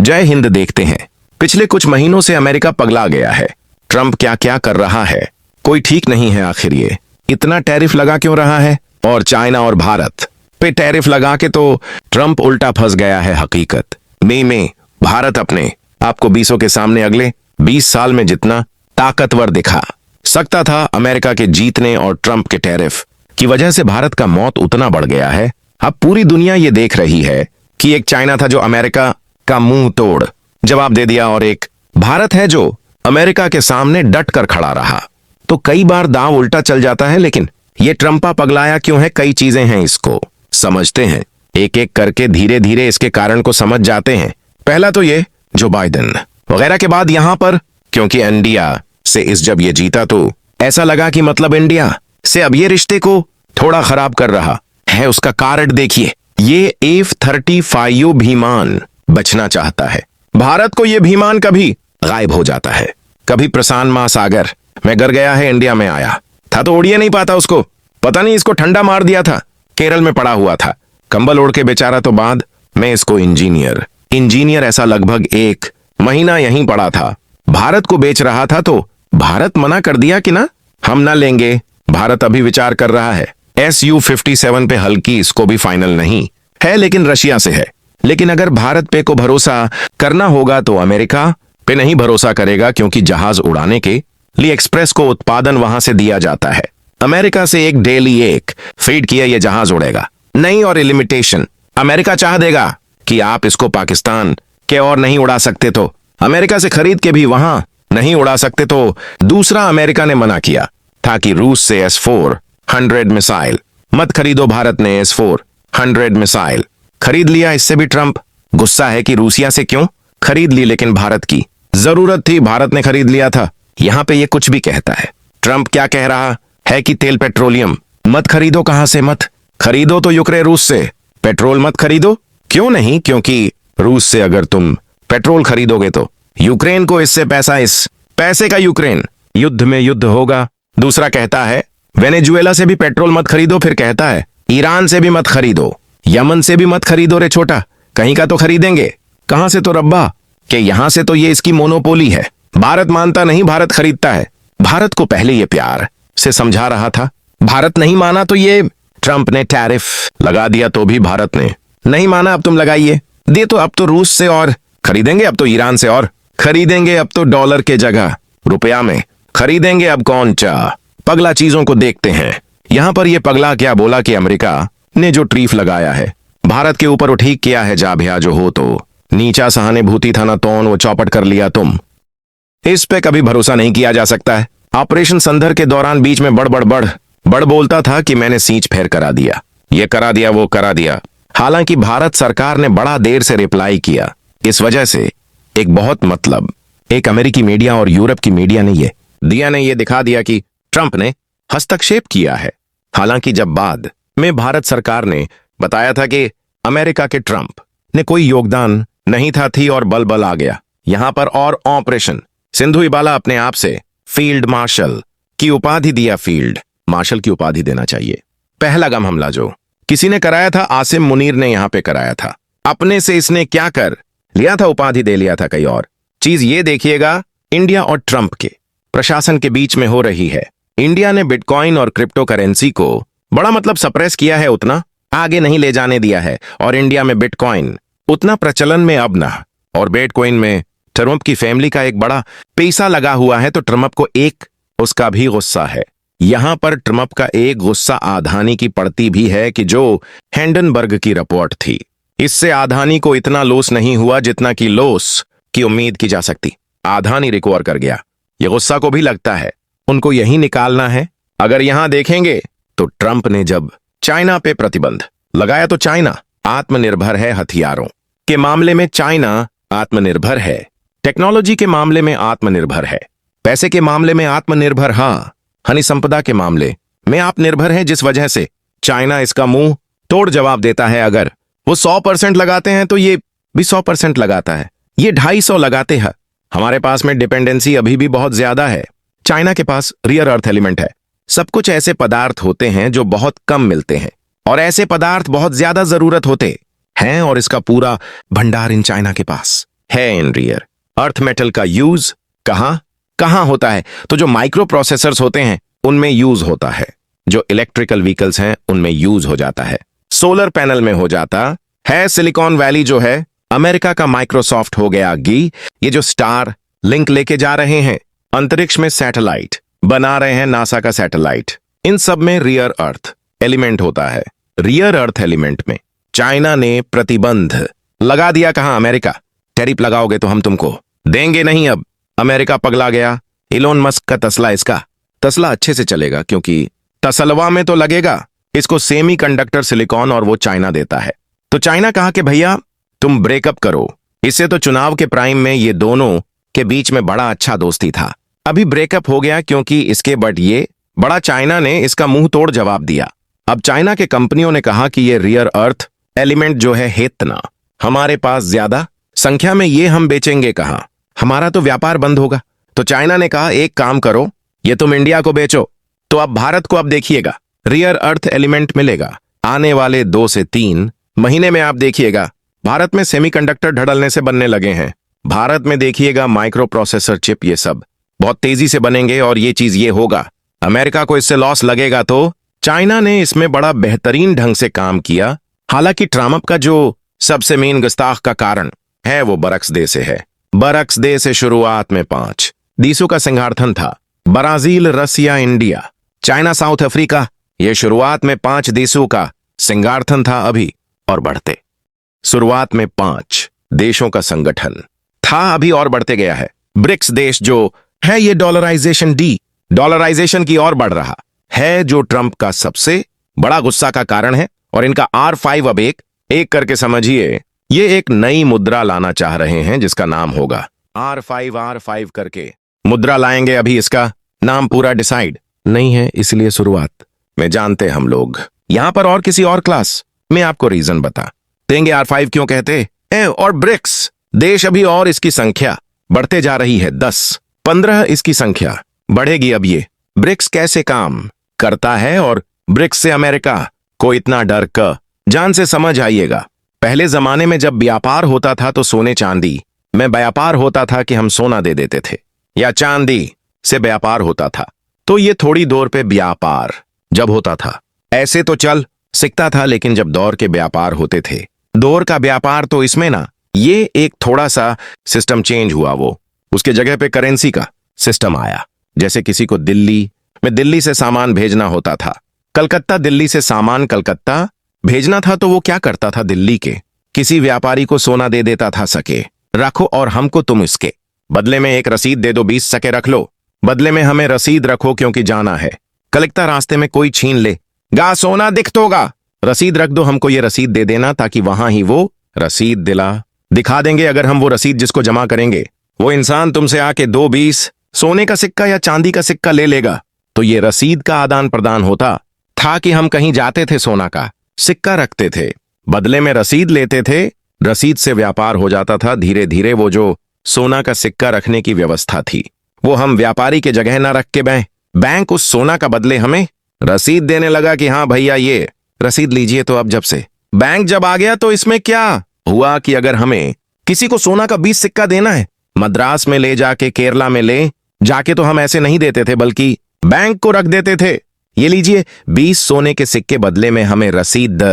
जय हिंद। देखते हैं पिछले कुछ महीनों से अमेरिका पगला गया है। ट्रंप क्या क्या कर रहा है, कोई ठीक नहीं है। आखिर ये इतना टैरिफ लगा क्यों रहा है? और चाइना और भारत पे टैरिफ लगा के तो ट्रंप उल्टा फंस गया है। हकीकत मई में भारत अपने आपको 20 के सामने अगले 20 साल में जितना ताकतवर दिखा सकता था, अमेरिका के जीतने और ट्रंप के टैरिफ की वजह से भारत का मौत उतना बढ़ गया है। अब पूरी दुनिया ये देख रही है कि एक चाइना था जो अमेरिका का मुंह तोड़ जवाब दे दिया और एक भारत है जो अमेरिका के सामने डट कर खड़ा रहा। तो कई बार दांव उल्टा चल जाता है, लेकिन ये ट्रंपा पगलाया क्यों है? कई चीजें हैं, इसको समझते हैं एक एक करके। धीरे धीरे इसके कारण को समझ जाते हैं। पहला तो ये जो बाइडेन वगैरह के बाद यहां पर, क्योंकि इंडिया से इस जब ये जीता तो ऐसा लगा कि मतलब इंडिया से अब ये रिश्ते को थोड़ा खराब कर रहा है। उसका कारण देखिए, ये F-35 विमान बचना चाहता है। भारत को ये विमान कभी गायब हो जाता है, कभी प्रशांत महासागर में गिर गया है। इंडिया में आया था तो उड़िए नहीं पाता उसको, पता नहीं इसको ठंडा मार दिया था, केरल में पड़ा हुआ था कंबल ओढ़ के बेचारा। तो बाद में इसको इंजीनियर ऐसा लगभग 1 महीना यहीं पड़ा था। भारत को बेच रहा था तो भारत मना कर दिया कि ना, हम ना लेंगे। भारत अभी विचार कर रहा है Su-57 पे, हल्की इसको भी फाइनल नहीं है लेकिन रशिया से है। लेकिन अगर भारत पे को भरोसा करना होगा तो अमेरिका पे नहीं भरोसा करेगा, क्योंकि जहाज उड़ाने के लिए एक्सप्रेस को उत्पादन वहां से दिया जाता है। अमेरिका से एक डेली एक फीड किया ये जहाज उड़ेगा नहीं। और लिमिटेशन अमेरिका चाह देगा कि आप इसको पाकिस्तान के और नहीं उड़ा सकते, तो अमेरिका से खरीद के भी वहां नहीं उड़ा सकते। तो दूसरा अमेरिका ने मना किया था कि रूस से S-400 मिसाइल मत खरीदो। भारत ने S-400 मिसाइल खरीद लिया। इससे भी ट्रंप गुस्सा है कि रूसिया से क्यों खरीद ली, लेकिन भारत की जरूरत थी, भारत ने खरीद लिया था। यहां पे ये कुछ भी कहता है। ट्रंप क्या कह रहा है कि तेल पेट्रोलियम मत खरीदो। कहां से मत खरीदो? तो यूक्रेन रूस से पेट्रोल मत खरीदो। क्यों नहीं? क्योंकि रूस से अगर तुम पेट्रोल खरीदोगे तो यूक्रेन को इससे पैसा, इस पैसे का यूक्रेन युद्ध में युद्ध होगा। दूसरा कहता है वेनेजुएला से भी पेट्रोल मत खरीदो। फिर कहता है ईरान से भी मत खरीदो, यमन से भी मत खरीदो। रे छोटा, कहीं का तो खरीदेंगे। कहां से? तो रब्बा कि यहां से तो ये इसकी मोनोपोली है। भारत मानता नहीं, भारत खरीदता है। भारत को पहले ये प्यार से समझा रहा था, भारत नहीं माना तो ये ट्रंप ने टैरिफ लगा दिया, तो भी भारत ने नहीं माना। अब तुम लगाइए दे, तो अब तो रूस से और खरीदेंगे, अब तो ईरान से और खरीदेंगे, अब तो डॉलर के जगह रुपया में खरीदेंगे। अब कौन चा पगला चीजों को देखते हैं। यहां पर ये पगला क्या बोला कि अमेरिका ने जो ट्रीफ लगाया है भारत के ऊपर वो ठीक किया है। जा भैया जो हो तो नीचा सहानुभूति था ना, तोन वो चौपट कर लिया तुम। इस पे कभी भरोसा नहीं किया जा सकता है। ऑपरेशन संदर के दौरान बीच में बड़ बोलता था कि मैंने सींच फेर करा दिया, ये करा दिया, वो करा दिया। हालांकि भारत सरकार ने बड़ा देर से रिप्लाई किया। इस वजह से एक अमेरिकी मीडिया और यूरोप की मीडिया ने ये दिखा दिया कि ट्रंप ने हस्तक्षेप किया है। हालांकि जब बाद में भारत सरकार ने बताया था कि अमेरिका के ट्रंप ने कोई योगदान नहीं था थी, और बल आ गया यहां पर। और ऑपरेशन सिंधु इबाला अपने आप से फील्ड मार्शल की उपाधि दिया, फील्ड मार्शल की उपाधि देना चाहिए। पहला गम हमला जो किसी ने कराया था, आसिम मुनीर ने यहां पे कराया था। अपने से इसने क्या कर लिया था? उपाधि दे लिया था। कई और चीज ये देखिएगा, इंडिया और ट्रंप के प्रशासन के बीच में हो रही है। इंडिया ने बिटकॉइन और क्रिप्टो करेंसी को बड़ा सप्रेस किया है, उतना आगे नहीं ले जाने दिया है। और इंडिया में बिटकॉइन उतना प्रचलन में अब ना, और बिटकॉइन में ट्रंप की फैमिली का एक बड़ा पैसा लगा हुआ है। तो ट्रंप को एक उसका भी गुस्सा है। यहां पर ट्रंप का एक गुस्सा आधानी की पड़ती भी है कि जो हिंडनबर्ग की रिपोर्ट थी, इससे आधानी को इतना लॉस नहीं हुआ जितना कि लॉस की उम्मीद की जा सकती। आधानी रिकवर कर गया। ये गुस्सा को भी लगता है उनको यही निकालना है। अगर यहां देखेंगे तो ट्रंप ने जब चाइना पे प्रतिबंध लगाया तो चाइना आत्मनिर्भर है, हथियारों के मामले में चाइना आत्मनिर्भर है, टेक्नोलॉजी के मामले में आत्मनिर्भर है, पैसे के मामले में आत्मनिर्भर, हाँ खनिज संपदा के मामले में आत्मनिर्भर है। जिस वजह से चाइना इसका मुंह तोड़ जवाब देता है। अगर वो 100% लगाते हैं तो ये भी 100% लगाता है, ये 250 लगाते हैं। हमारे पास में डिपेंडेंसी अभी भी बहुत ज्यादा है। चाइना के पास रियर अर्थ एलिमेंट है। सब कुछ ऐसे पदार्थ होते हैं जो बहुत कम मिलते हैं, और ऐसे पदार्थ बहुत ज्यादा जरूरत होते हैं, और इसका पूरा भंडार इन चाइना के पास है इन रियर अर्थ मेटल का यूज कहां कहां होता है? तो जो माइक्रो प्रोसेसर्स होते हैं उनमें यूज होता है, जो इलेक्ट्रिकल व्हीकल्स हैं उनमें यूज हो जाता है, सोलर पैनल में हो जाता है। सिलिकॉन वैली जो है अमेरिका का माइक्रोसॉफ्ट हो गया गी। ये जो स्टार लिंक लेके जा रहे हैं, अंतरिक्ष में सैटेलाइट बना रहे हैं, नासा का सैटेलाइट, इन सब में रियर अर्थ एलिमेंट होता है। रियर अर्थ एलिमेंट में चाइना ने प्रतिबंध लगा दिया। कहां? अमेरिका। टैरिफ लगाओगे तो हम तुमको देंगे नहीं। अब अमेरिका पगला गया। इलोन मस्क का तस्ला, इसका तस्ला अच्छे से चलेगा क्योंकि तसलवा में तो लगेगा। इसको सेमीकंडक्टर सिलिकॉन और वो चाइना देता है। तो चाइना कहा कि भैया तुम ब्रेकअप करो। इससे तो चुनाव के प्राइम में ये दोनों के बीच में बड़ा अच्छा दोस्ती था। अभी ब्रेकअप हो गया क्योंकि इसके बट ये बड़ा चाइना ने इसका मुंह तोड़ जवाब दिया। अब चाइना के कंपनियों ने कहा कि ये रियर अर्थ एलिमेंट जो है इतना हमारे पास ज्यादा संख्या में ये हम बेचेंगे कहां? हमारा तो व्यापार बंद होगा। तो चाइना ने कहा एक काम करो, ये तुम इंडिया को बेचो। तो अब भारत को अब देखिएगा रियर अर्थ एलिमेंट मिलेगा। आने वाले 2 से 3 महीने में आप देखिएगा भारत में सेमीकंडक्टर ढड़लने से बनने लगे हैं। भारत में देखिएगा माइक्रो प्रोसेसर चिप ये सब बहुत तेजी से बनेंगे और ये चीज ये होगा। अमेरिका को इससे लॉस लगेगा। तो चाइना ने इसमें बड़ा बेहतरीन ढंग से काम किया। हालांकि ट्रम्प का जो सबसे मेन गुस्ताख का कारण है वो बरक्स डे से है। बरक्स डे से शुरुआत में 5 देशों का सिंहार्थन था। ब्राजील, रसिया, इंडिया, चाइना, साउथ अफ्रीका। ये शुरुआत में 5 देशों का सिंहार्थन था अभी और बढ़ते। शुरुआत में 5 देशों का संगठन था, अभी और बढ़ते गया है। ब्रिक्स देश जो है ये डॉलराइजेशन की ओर बढ़ रहा है, जो ट्रंप का सबसे बड़ा गुस्सा का कारण है। और इनका R5 अब एक एक करके समझिए, ये एक नई मुद्रा लाना चाह रहे हैं जिसका नाम होगा R5 करके मुद्रा लाएंगे। अभी इसका नाम पूरा डिसाइड नहीं है, इसलिए शुरुआत में जानते हम लोग। यहां पर और किसी और क्लास में आपको रीजन बता देंगे R5 क्यों कहते हैं। और ब्रिक्स देश अभी और इसकी संख्या बढ़ते जा रही है। 10-15 इसकी संख्या बढ़ेगी। अब ये ब्रिक्स कैसे काम करता है और ब्रिक्स से अमेरिका को इतना डर क जान से समझ आइएगा। पहले जमाने में जब व्यापार होता था तो सोने चांदी में व्यापार होता था कि हम सोना दे देते थे या चांदी से व्यापार होता था। तो ये थोड़ी दौर पे व्यापार जब होता था ऐसे तो चल सिकता था, लेकिन जब दौर के व्यापार होते थे, दौर का व्यापार, तो इसमें ना ये एक थोड़ा सा सिस्टम चेंज हुआ। वो उसके जगह पे करेंसी का सिस्टम आया। जैसे किसी को दिल्ली से सामान भेजना होता था, कलकत्ता दिल्ली से सामान कलकत्ता भेजना था, तो वो क्या करता था, दिल्ली के किसी व्यापारी को सोना दे देता था, सके रखो और हमको तुम इसके बदले में एक रसीद दे दो, 20 सके रख लो, बदले में हमें रसीद रखो क्योंकि जाना है कलकत्ता, रास्ते में कोई छीन ले गा सोना दिखतोगा, रसीद रख दो, हमको ये रसीद दे देना ताकि वहां ही वो रसीद दिखा देंगे। अगर हम वो रसीद जिसको जमा करेंगे वो इंसान तुमसे आके 2-20 सोने का सिक्का या चांदी का सिक्का ले लेगा, तो ये रसीद का आदान प्रदान होता था कि हम कहीं जाते थे, सोना का सिक्का रखते थे, बदले में रसीद लेते थे, रसीद से व्यापार हो जाता था। धीरे धीरे वो जो सोना का सिक्का रखने की व्यवस्था थी वो हम व्यापारी के जगह ना रख के बैंक उस सोना का बदले हमें रसीद देने लगा कि हाँ भैया ये रसीद लीजिए। तो अब जब से बैंक जब आ गया तो इसमें क्या हुआ कि अगर हमें किसी को सोना का 20 सिक्का देना है, मद्रास में ले जाके, केरला में ले जाके, तो हम ऐसे नहीं देते थे बल्कि बैंक को रख देते थे, ये लीजिए 20 सोने के सिक्के बदले में हमें रसीद।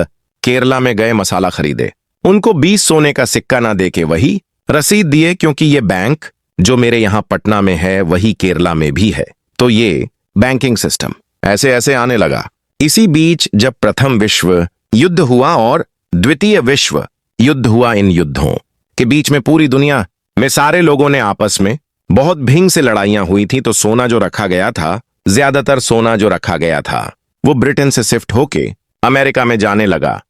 केरला में गए मसाला खरीदे, उनको 20 सोने का सिक्का ना देके वही रसीद दिए, क्योंकि ये बैंक जो मेरे यहां पटना में है वही केरला में भी है। तो ये बैंकिंग सिस्टम ऐसे ऐसे आने लगा। इसी बीच जब प्रथम विश्व युद्ध हुआ और द्वितीय विश्व युद्ध हुआ, इन युद्धों के बीच में पूरी दुनिया में सारे लोगों ने आपस में बहुत भींग से लड़ाइयां हुई थी। तो सोना जो रखा गया था, ज्यादातर सोना जो रखा गया था वो ब्रिटेन से शिफ्ट होके अमेरिका में जाने लगा।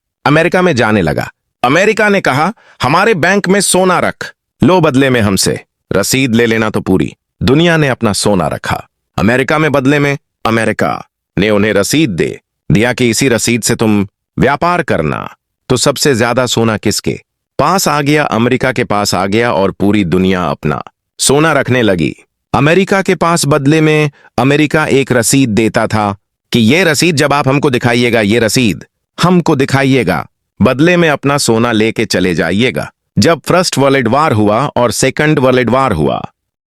अमेरिका ने कहा हमारे बैंक में सोना रख लो, बदले में हमसे रसीद ले लेना। तो पूरी दुनिया ने अपना सोना रखा अमेरिका में, बदले में अमेरिका ने उन्हें रसीद दे दिया कि इसी रसीद से तुम व्यापार करना। तो सबसे ज्यादा सोना किसके पास आ गया? अमेरिका के पास आ गया, और पूरी दुनिया अपना सोना रखने लगी अमेरिका के पास। बदले में अमेरिका एक रसीद देता था कि ये रसीद जब आप हमको दिखाइएगा, ये रसीद हमको दिखाइएगा, बदले में अपना सोना लेके चले जाइएगा। जब फर्स्ट वर्ल्ड वार हुआ और सेकंड वर्ल्ड वार हुआ